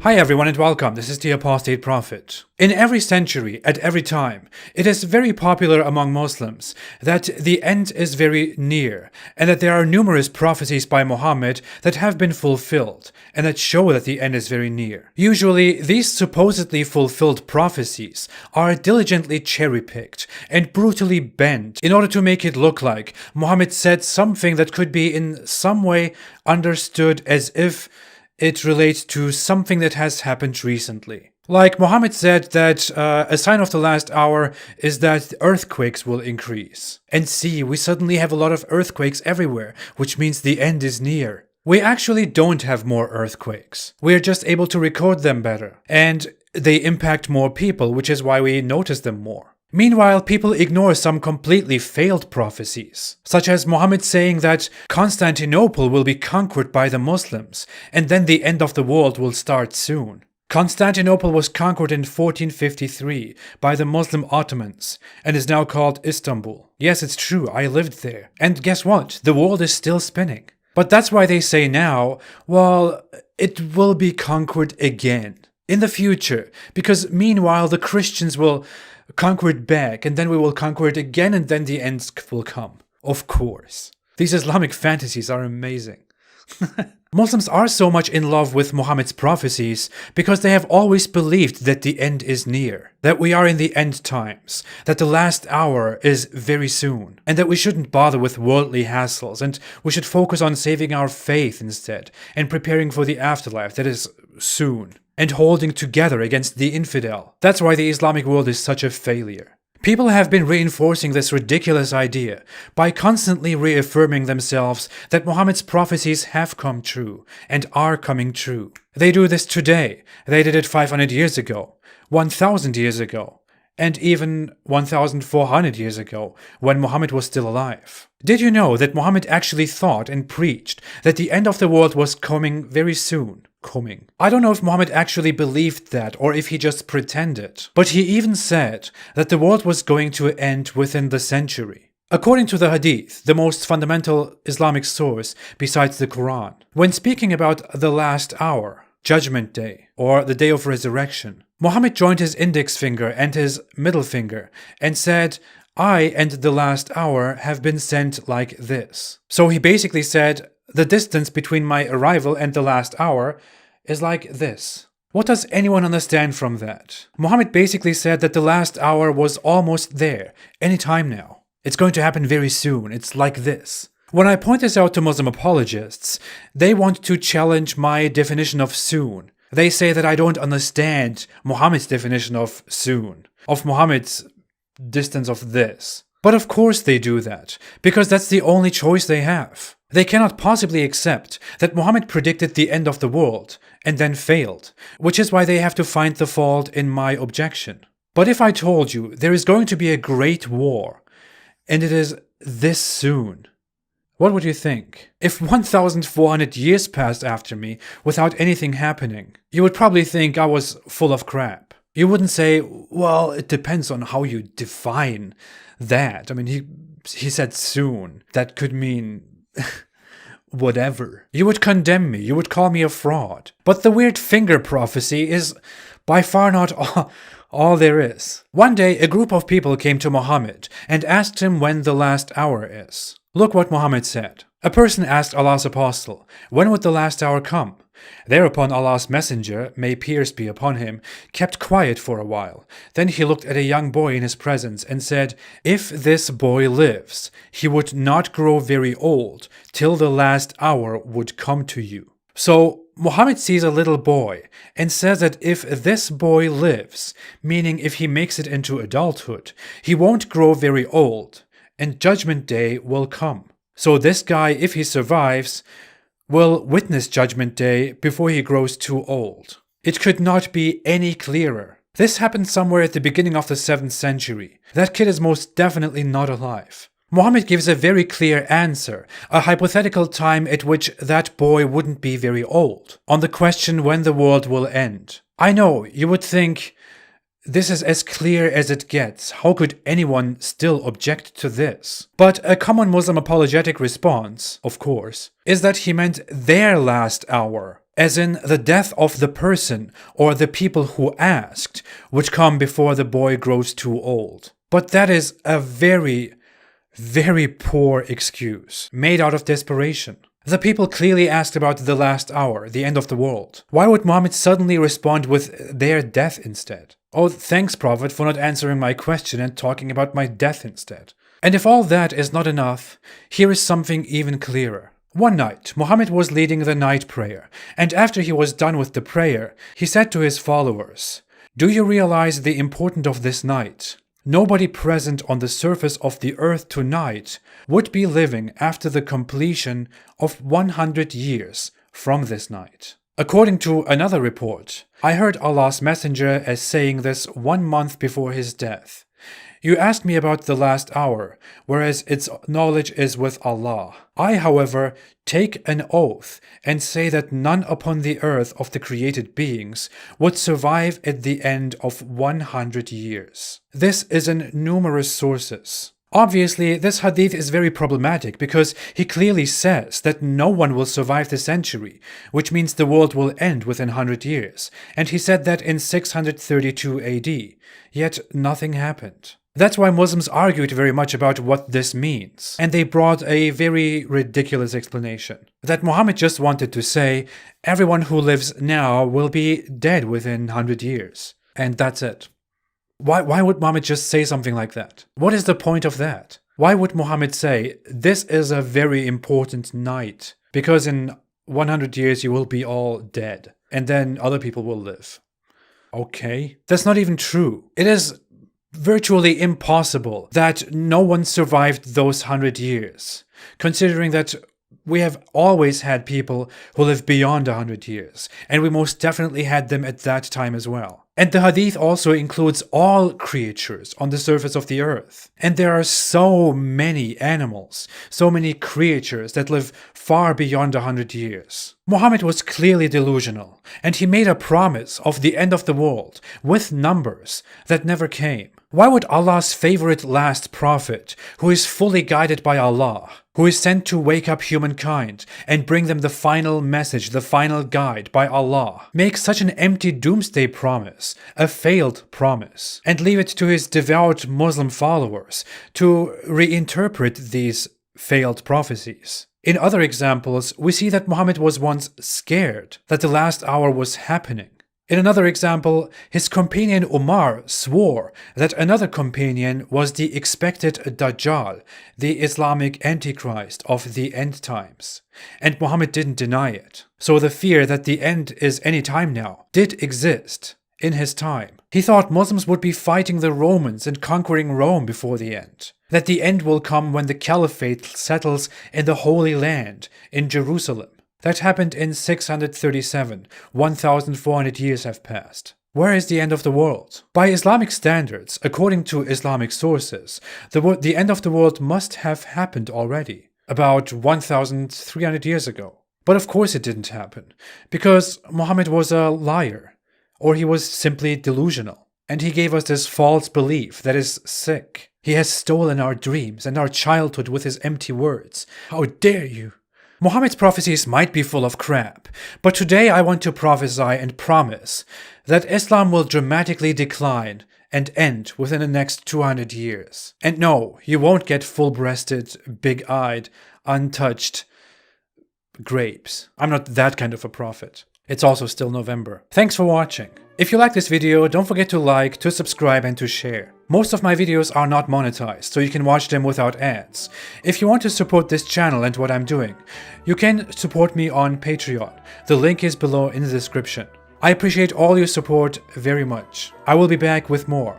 Hi everyone and welcome, this is the Apostate Prophet. In every century, at every time, it is very popular among Muslims that the end is very near, and that there are numerous prophecies by Muhammad that have been fulfilled, and that show that the end is very near. Usually, these supposedly fulfilled prophecies are diligently cherry-picked and brutally bent in order to make it look like Muhammad said something that could be in some way understood as if it relates to something that has happened recently. Like Muhammad said that a sign of the last hour is that earthquakes will increase. And see, we suddenly have a lot of earthquakes everywhere, which means the end is near. We actually don't have more earthquakes. We're just able to record them better. And they impact more people, which is why we notice them more. Meanwhile, people ignore some completely failed prophecies, such as Muhammad saying that Constantinople will be conquered by the Muslims, and then the end of the world will start soon. Constantinople was conquered in 1453 by the Muslim Ottomans, and is now called Istanbul. Yes, it's true, I lived there. And guess what? The world is still spinning. But that's why they say now, well, it will be conquered again, in the future, because meanwhile the Christians will conquer it back, and then we will conquer it again, and then the end will come. Of course. These Islamic fantasies are amazing. Muslims are so much in love with Muhammad's prophecies because they have always believed that the end is near, that we are in the end times, that the last hour is very soon, and that we shouldn't bother with worldly hassles, and we should focus on saving our faith instead, and preparing for the afterlife that is soon, and holding together against the infidel. That's why the Islamic world is such a failure. People have been reinforcing this ridiculous idea by constantly reaffirming themselves that Muhammad's prophecies have come true and are coming true. They do this today. They did it 500 years ago, 1,000 years ago, and even 1,400 years ago, when Muhammad was still alive. Did you know that Muhammad actually thought and preached that the end of the world was coming very soon? I don't know if Muhammad actually believed that or if he just pretended, but he even said that the world was going to end within the century. According to the Hadith, the most fundamental Islamic source besides the Quran, when speaking about the last hour, Judgment Day, or the Day of Resurrection, Muhammad joined his index finger and his middle finger and said, "I and the last hour have been sent like this." So he basically said, the distance between my arrival and the last hour is like this. What does anyone understand from that? Muhammad basically said that the last hour was almost there, any time now. It's going to happen very soon, it's like this. When I point this out to Muslim apologists, they want to challenge my definition of soon. They say that I don't understand Muhammad's definition of soon, of Muhammad's distance of this. But of course they do that, because that's the only choice they have. They cannot possibly accept that Muhammad predicted the end of the world and then failed, which is why they have to find the fault in my objection. But if I told you there is going to be a great war, and it is this soon, what would you think? If 1,400 years passed after me without anything happening, you would probably think I was full of crap. You wouldn't say, well, it depends on how you define that. I mean, he said soon. That could mean whatever. You would condemn me. You would call me a fraud. But the weird finger prophecy is by far not all there is. One day, a group of people came to Muhammad and asked him when the last hour is. Look what Muhammad said. A person asked Allah's apostle, when would the last hour come? Thereupon Allah's messenger, may peace be upon him, kept quiet for a while. Then he looked at a young boy in his presence and said, if this boy lives, he would not grow very old till the last hour would come to you. So Muhammad sees a little boy and says that if this boy lives, meaning if he makes it into adulthood, he won't grow very old, and Judgment Day will come. So this guy, if he survives, will witness Judgment Day before he grows too old. It could not be any clearer. This happened somewhere at the beginning of the 7th century. That kid is most definitely not alive. Muhammad gives a very clear answer, a hypothetical time at which that boy wouldn't be very old, on the question when the world will end. I know, you would think, this is as clear as it gets. How could anyone still object to this? But a common Muslim apologetic response, of course, is that he meant their last hour as in the death of the person or the people who asked would come before the boy grows too old. But that is a very, very poor excuse, made out of desperation. The people clearly asked about the last hour, the end of the world. Why would Muhammad suddenly respond with their death instead? Oh, thanks, Prophet, for not answering my question and talking about my death instead. And if all that is not enough, here is something even clearer. One night, Muhammad was leading the night prayer, and after he was done with the prayer, he said to his followers, "Do you realize the importance of this night? Nobody present on the surface of the earth tonight would be living after the completion of 100 years from this night." According to another report, I heard Allah's Messenger as saying this 1 month before his death. You asked me about the last hour, whereas its knowledge is with Allah. I, however, take an oath and say that none upon the earth of the created beings would survive at the end of 100 years. This is in numerous sources. Obviously, this hadith is very problematic because he clearly says that no one will survive the century, which means the world will end within 100 years, and he said that in 632 AD, yet nothing happened. That's why Muslims argued very much about what this means, and they brought a very ridiculous explanation. That Muhammad just wanted to say, everyone who lives now will be dead within 100 years, and that's it. Why would Muhammad just say something like that? What is the point of that? Why would Muhammad say, this is a very important night, because in 100 years you will be all dead, and then other people will live? Okay, that's not even true. It is virtually impossible that no one survived those 100 years, considering that we have always had people who live beyond 100 years, and we most definitely had them at that time as well. And the hadith also includes all creatures on the surface of the earth. And there are so many animals, so many creatures that live far beyond 100 years. Muhammad was clearly delusional, and he made a promise of the end of the world with numbers that never came. Why would Allah's favorite last prophet, who is fully guided by Allah, who is sent to wake up humankind and bring them the final message, the final guide by Allah, make such an empty doomsday promise, a failed promise, and leave it to his devout Muslim followers to reinterpret these failed prophecies? In other examples, we see that Muhammad was once scared that the last hour was happening. In another example, his companion Umar swore that another companion was the expected Dajjal, the Islamic Antichrist of the end times, and Muhammad didn't deny it. So the fear that the end is any time now did exist in his time. He thought Muslims would be fighting the Romans and conquering Rome before the end, that the end will come when the Caliphate settles in the Holy Land, in Jerusalem. That happened in 637, 1,400 years have passed. Where is the end of the world? By Islamic standards, according to Islamic sources, the end of the world must have happened already, about 1,300 years ago. But of course it didn't happen, because Muhammad was a liar, or he was simply delusional, and he gave us this false belief that is sick. He has stolen our dreams and our childhood with his empty words. How dare you? Muhammad's prophecies might be full of crap, but today I want to prophesy and promise that Islam will dramatically decline and end within the next 200 years. And no, you won't get full-breasted, big-eyed, untouched grapes. I'm not that kind of a prophet. It's also still November. Thanks for watching. If you like this video, don't forget to like, to subscribe, and to share. Most of my videos are not monetized, so you can watch them without ads. If you want to support this channel and what I'm doing, you can support me on Patreon. The link is below in the description. I appreciate all your support very much. I will be back with more.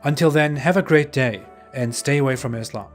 Until then, have a great day and stay away from Islam.